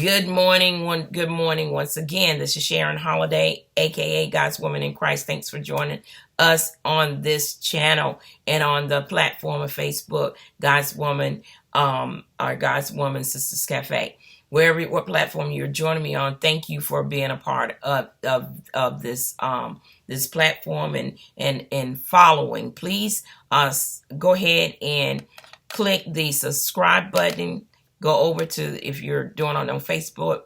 Good morning once again. This is Sharon Holiday, aka God's Woman in Christ. Thanks for joining us on this channel and on the platform of Facebook, God's Woman, or God's Woman Sisters Cafe. What platform you're joining me on, thank you for being a part of this this platform and following. Please go ahead and click the subscribe button. Go over to, if you're doing it on Facebook,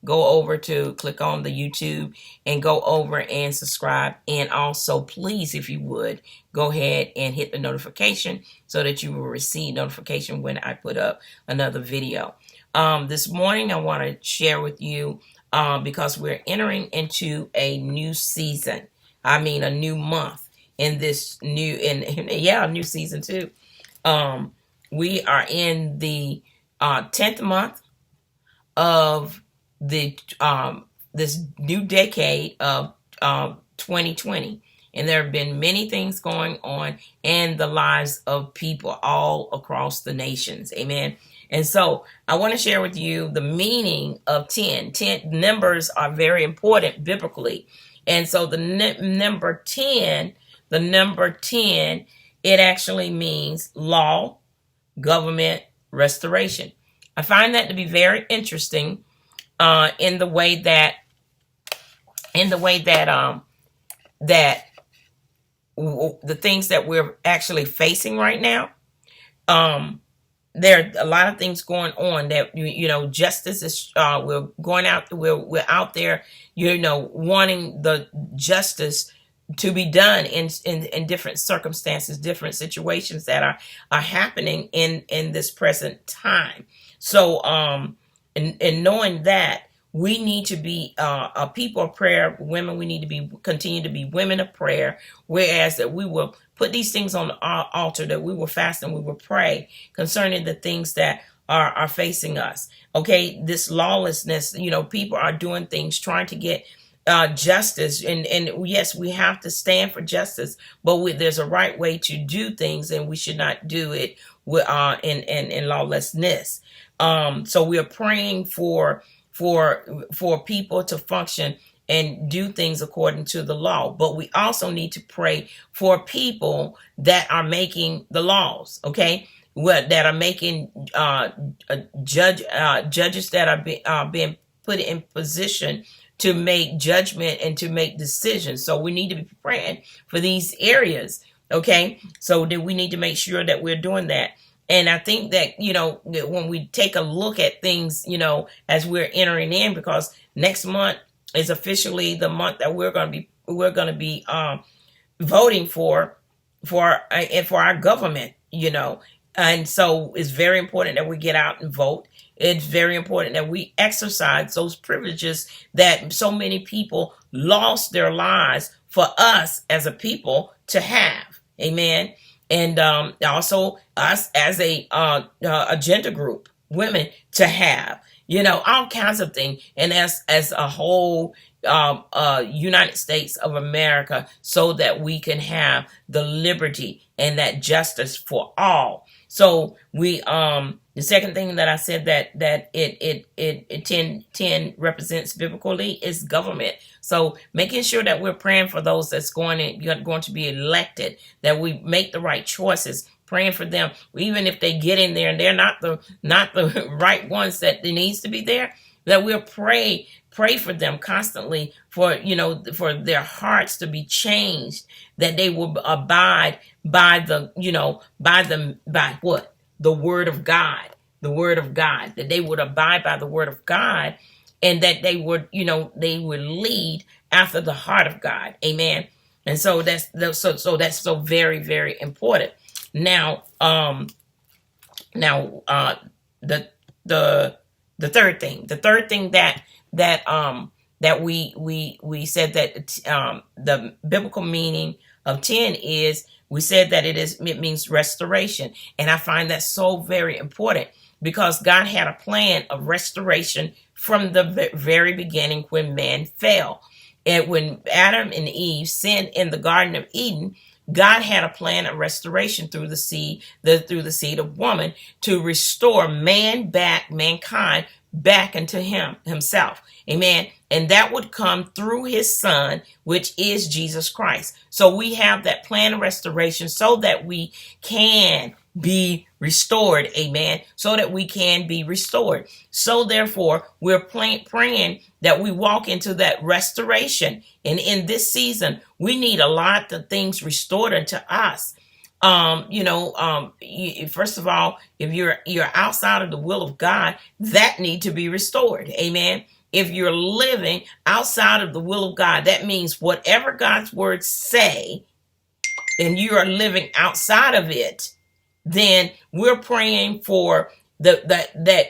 go over to click on the YouTube and go over and subscribe. And also, please, if you would, go ahead and hit the notification so that you will receive notification when I put up another video. This morning, I want to share with you, because we're entering into a new season. I mean, a new month in this new, a new season too. We are in the 10th month of the this new decade of 2020, and there have been many things going on in the lives of people all across the nations. Amen. And so I want to share with you the meaning of 10. 10 numbers are very important biblically, and so the number 10, it actually means law, government, restoration. I find that to be very interesting in the way that that the things that we're actually facing right now. There are a lot of things going on that justice is we're going out we're out there wanting the justice to be done in different circumstances, different situations that are happening in this present time. So and knowing that, we need to be a people of prayer, women. We need to continue to be women of prayer, whereas that we will put these things on the altar, that we will fast and we will pray concerning the things that are facing us. Okay, this lawlessness, people are doing things trying to get justice, and yes, we have to stand for justice, but there's a right way to do things, and we should not do it with in lawlessness. So we are praying for people to function and do things according to the law, but we also need to pray for people that are making the laws. Okay, that are making judges that are being put in position to make judgment and to make decisions. So we need to be praying for these areas. Okay, so that we need to make sure that we're doing that. And I think that, that when we take a look at things, as we're entering in, because next month is officially the month that we're going to be voting for our government, and so it's very important that we get out and vote. It's very important that we exercise those privileges that so many people lost their lives for us as a people to have. Amen. And also us as a gender group, women, to have, all kinds of things. And as a whole United States of America, so that we can have the liberty and that justice for all. So we the second thing that I said that it 10 represents biblically is government. So making sure that we're praying for those that's going to be elected, that we make the right choices, praying for them, even if they get in there and they're not the right ones that they needs to be there, that we'll pray for them constantly, for their hearts to be changed, that they will abide by what? The word of God, that they would abide by the word of God, and that they would lead after the heart of God. Amen. And so that's so very, very important. Now, the third thing that we said that the biblical meaning of 10 is, we said that it means restoration. And I find that so very important, because God had a plan of restoration from the very beginning when man fell. And when Adam and Eve sinned in the Garden of Eden, God had a plan of restoration through the seed of woman, to restore mankind back into himself. Amen. And that would come through his son, which is Jesus Christ. So we have that plan of restoration so that we can be restored. Amen. So that we can be restored. So therefore, we're praying that we walk into that restoration. And in this season, we need a lot of things restored unto us. First of all, if you're outside of the will of God, that need to be restored. Amen. If you're living outside of the will of God, that means whatever God's words say, and you are living outside of it, then we're praying for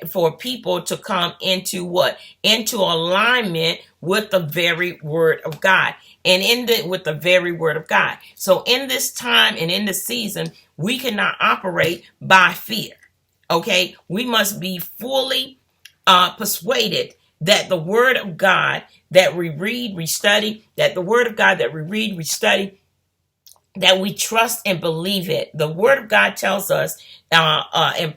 for people to come into what? Into alignment with the very word of God. And with the very word of God. So in this time and in this season, we cannot operate by fear. Okay, we must be fully persuaded that the word of God that we read, we study, that we trust and believe it. The word of God tells us in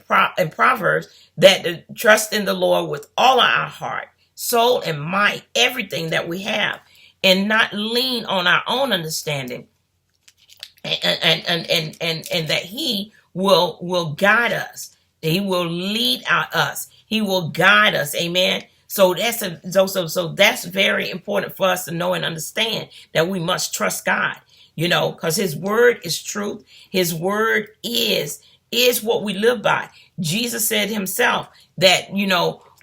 Proverbs that to trust in the Lord with all of our heart, soul, and might, everything that we have, and not lean on our own understanding, and that he will guide us. He will lead us. He will guide us. Amen. So that's very important for us to know and understand that we must trust God, because his word is truth. His word is what we live by. Jesus said himself that,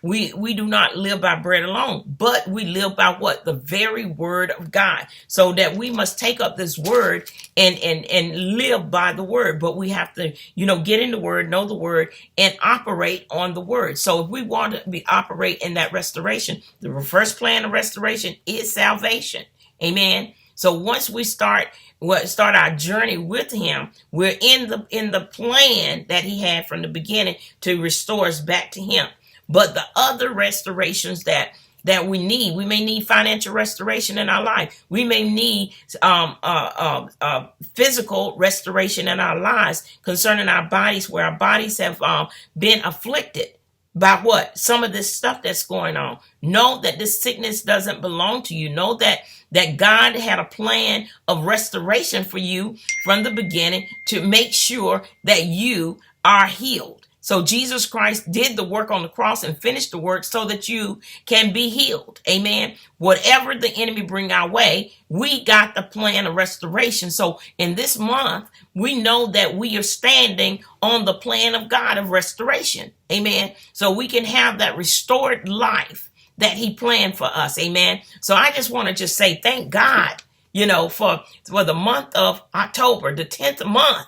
we do not live by bread alone, but we live by what? The very word of God. So that we must take up this word and live by the word. But we have to, get in the word, know the word, and operate on the word. So if we want to operate in that restoration, the first plan of restoration is salvation. Amen. So once we start our journey with him, we're in the plan that he had from the beginning to restore us back to him. But the other restorations that we may need financial restoration in our life. We may need physical restoration in our lives concerning our bodies, where our bodies have been afflicted by what? Some of this stuff that's going on. Know that this sickness doesn't belong to you. Know that God had a plan of restoration for you from the beginning to make sure that you are healed. So Jesus Christ did the work on the cross and finished the work so that you can be healed. Amen. Whatever the enemy bring our way, we got the plan of restoration. So in this month, we know that we are standing on the plan of God of restoration. Amen. So we can have that restored life that he planned for us. Amen. So I just want to just say thank God, for the month of October, the 10th month.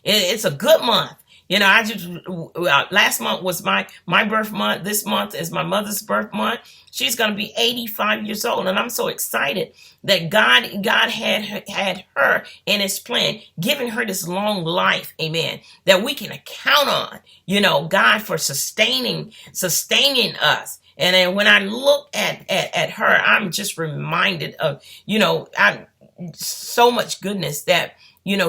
It's a good month. Last month was my birth month. This month is my mother's birth month. She's going to be 85 years old. And I'm so excited that God had her in his plan, giving her this long life. Amen. That we can count on, God for sustaining us. And then when I look at her, I'm just reminded of, so much goodness that,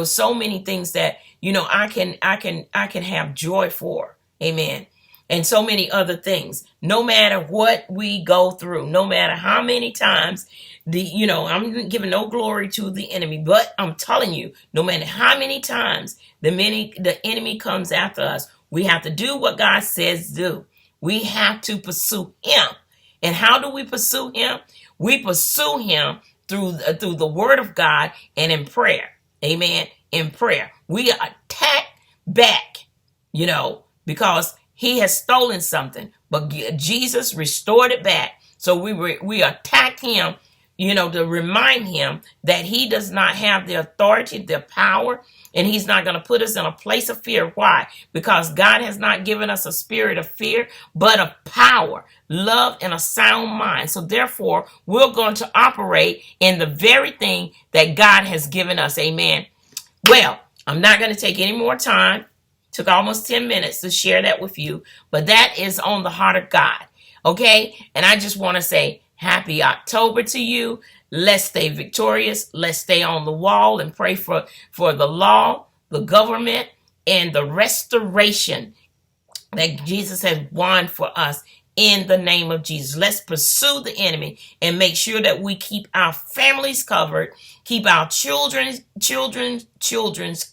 so many things that, I can have joy for. Amen. And so many other things. No matter what we go through, no matter how many times I'm giving no glory to the enemy, but I'm telling you, no matter how many times the enemy comes after us, we have to do what God says do. We have to pursue him. And how do we pursue him? We pursue him through the word of God and in prayer. Amen. In prayer. We attack back, because he has stolen something, but Jesus restored it back. So we attacked him, to remind him that he does not have the authority, the power, and he's not going to put us in a place of fear. Why? Because God has not given us a spirit of fear, but of power, love, and a sound mind. So therefore, we're going to operate in the very thing that God has given us. Amen. Well, I'm not going to take any more time. Took almost 10 minutes to share that with you, but that is on the heart of God. Okay. And I just want to say happy October to you. Let's stay victorious. Let's stay on the wall and pray for the law, the government, and the restoration that Jesus has won for us in the name of Jesus. Let's pursue the enemy and make sure that we keep our families covered, keep our children's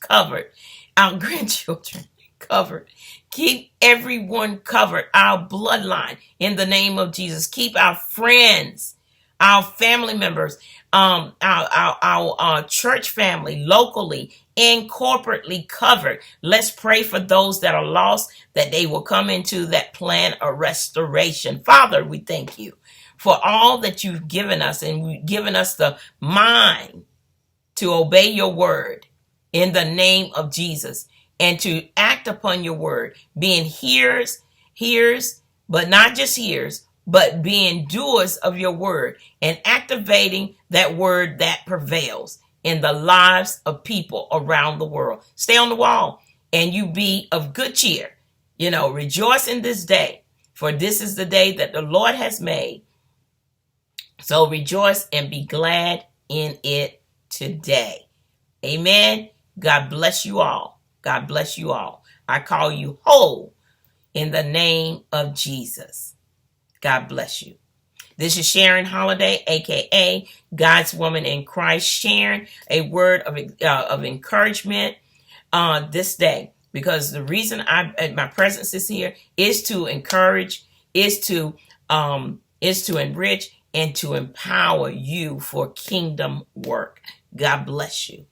covered, our grandchildren covered. Keep everyone covered, our bloodline in the name of Jesus. Keep our friends, our family members, our church family locally and corporately covered. Let's pray for those that are lost, that they will come into that plan of restoration. Father, we thank you for all that you've given us, and you've given us the mind to obey your word in the name of Jesus, and to act upon your word, being hearers, but not just hearers, but being doers of your word and activating that word that prevails in the lives of people around the world. Stay on the wall and you be of good cheer. Rejoice in this day, for this is the day that the Lord has made. So rejoice and be glad in it today. Amen. God bless you all. God bless you all. I call you whole in the name of Jesus. God bless you. This is Sharon Holliday, aka God's Woman in Christ, sharing a word of encouragement this day. Because the reason my presence is here is to encourage, is to enrich, and to empower you for kingdom work. God bless you.